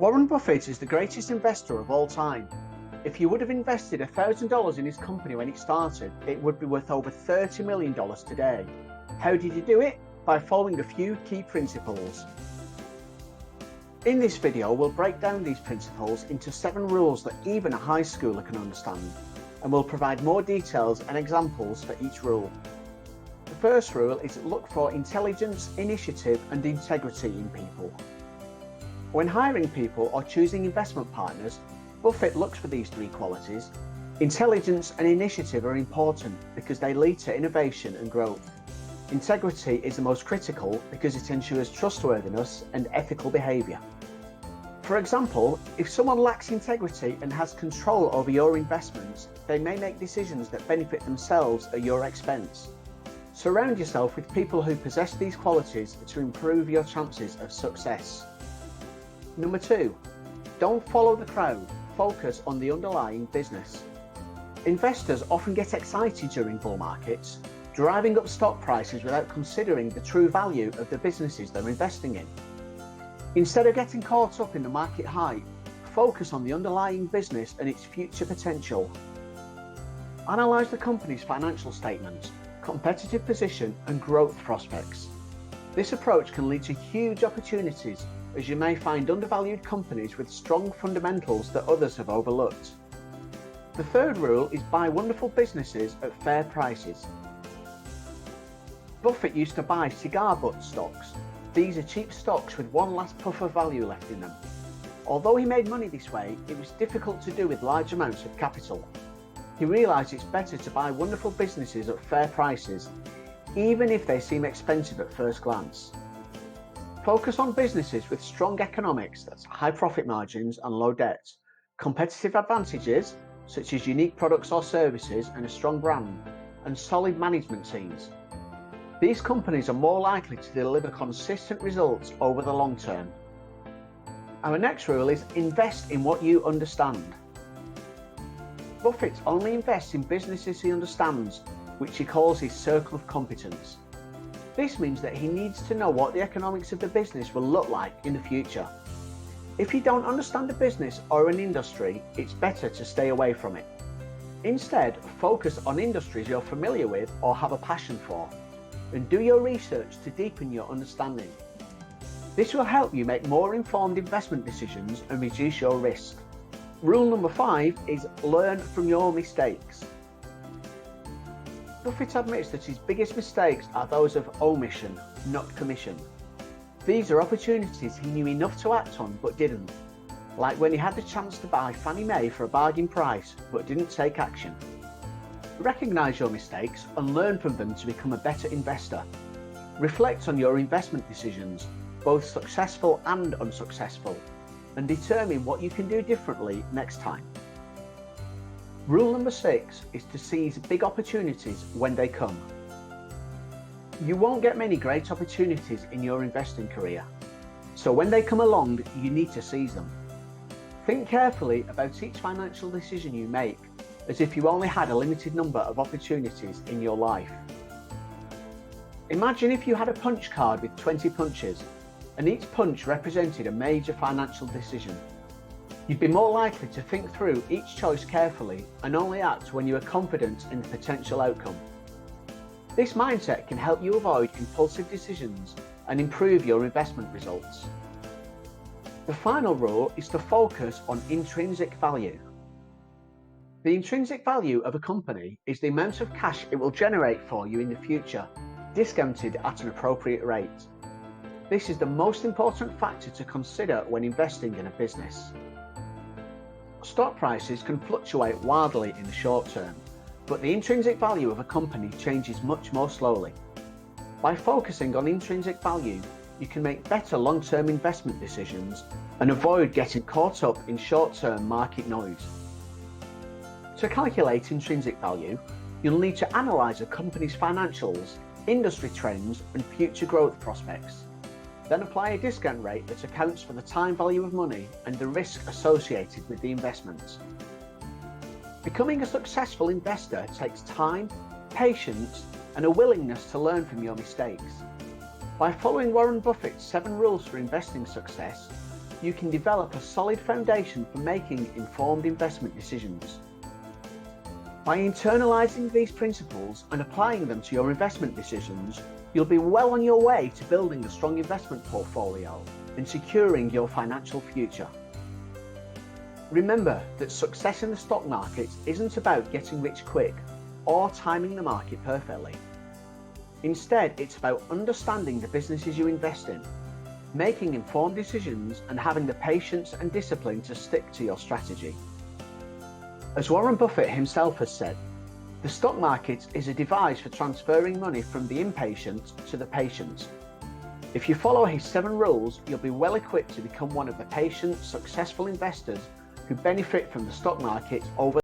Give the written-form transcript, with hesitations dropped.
Warren Buffett is the greatest investor of all time. If you would have invested $1,000 in his company when it started, it would be worth over $30 million today. How did he do it? By following a few key principles. In this video, we'll break down these principles into 7 rules that even a high schooler can understand, and we'll provide more details and examples for each rule. The first rule is look for intelligence, initiative, and integrity in people. When hiring people or choosing investment partners, Buffett looks for these 3 qualities. Intelligence and initiative are important because they lead to innovation and growth. Integrity is the most critical because it ensures trustworthiness and ethical behaviour. For example, if someone lacks integrity and has control over your investments, they may make decisions that benefit themselves at your expense. Surround yourself with people who possess these qualities to improve your chances of success. Number 2, don't follow the crowd, focus on the underlying business. Investors often get excited during bull markets, driving up stock prices without considering the true value of the businesses they're investing in. Instead of getting caught up in the market hype, focus on the underlying business and its future potential. Analyze the company's financial statements, competitive position, and growth prospects. This approach can lead to huge opportunities, as you may find undervalued companies with strong fundamentals that others have overlooked. The third rule is buy wonderful businesses at fair prices. Buffett used to buy cigar butt stocks. These are cheap stocks with one last puff of value left in them. Although he made money this way, it was difficult to do with large amounts of capital. He realised it's better to buy wonderful businesses at fair prices, even if they seem expensive at first glance. Focus on businesses with strong economics, that's high profit margins and low debt, competitive advantages such as unique products or services and a strong brand, and solid management teams. These companies are more likely to deliver consistent results over the long term. Our next rule is invest in what you understand. Buffett only invests in businesses he understands, which he calls his circle of competence. This means that he needs to know what the economics of the business will look like in the future. If you don't understand a business or an industry, it's better to stay away from it. Instead, focus on industries you're familiar with or have a passion for, and do your research to deepen your understanding. This will help you make more informed investment decisions and reduce your risk. Rule number 5 is learn from your mistakes. Buffett admits that his biggest mistakes are those of omission, not commission. These are opportunities he knew enough to act on but didn't, like when he had the chance to buy Fannie Mae for a bargain price but didn't take action. Recognise your mistakes and learn from them to become a better investor. Reflect on your investment decisions, both successful and unsuccessful, and determine what you can do differently next time. Rule number 6 is to seize big opportunities when they come. You won't get many great opportunities in your investing career, so when they come along, you need to seize them. Think carefully about each financial decision you make, as if you only had a limited number of opportunities in your life. Imagine if you had a punch card with 20 punches, and each punch represented a major financial decision. You'd be more likely to think through each choice carefully and only act when you are confident in the potential outcome. This mindset can help you avoid impulsive decisions and improve your investment results. The final rule is to focus on intrinsic value. The intrinsic value of a company is the amount of cash it will generate for you in the future, discounted at an appropriate rate. This is the most important factor to consider when investing in a business. Stock prices can fluctuate wildly in the short term, but the intrinsic value of a company changes much more slowly. By focusing on intrinsic value, you can make better long-term investment decisions and avoid getting caught up in short-term market noise. To calculate intrinsic value, you'll need to analyse a company's financials, industry trends, and future growth prospects. Then apply a discount rate that accounts for the time value of money and the risk associated with the investments. Becoming a successful investor takes time, patience, and a willingness to learn from your mistakes. By following Warren Buffett's 7 rules for investing success, you can develop a solid foundation for making informed investment decisions. By internalizing these principles and applying them to your investment decisions, you'll be well on your way to building a strong investment portfolio and securing your financial future. Remember that success in the stock market isn't about getting rich quick or timing the market perfectly. Instead, it's about understanding the businesses you invest in, making informed decisions, and having the patience and discipline to stick to your strategy. As Warren Buffett himself has said, the stock market is a device for transferring money from the impatient to the patient. If you follow his 7 rules, you'll be well equipped to become one of the patient, successful investors who benefit from the stock market over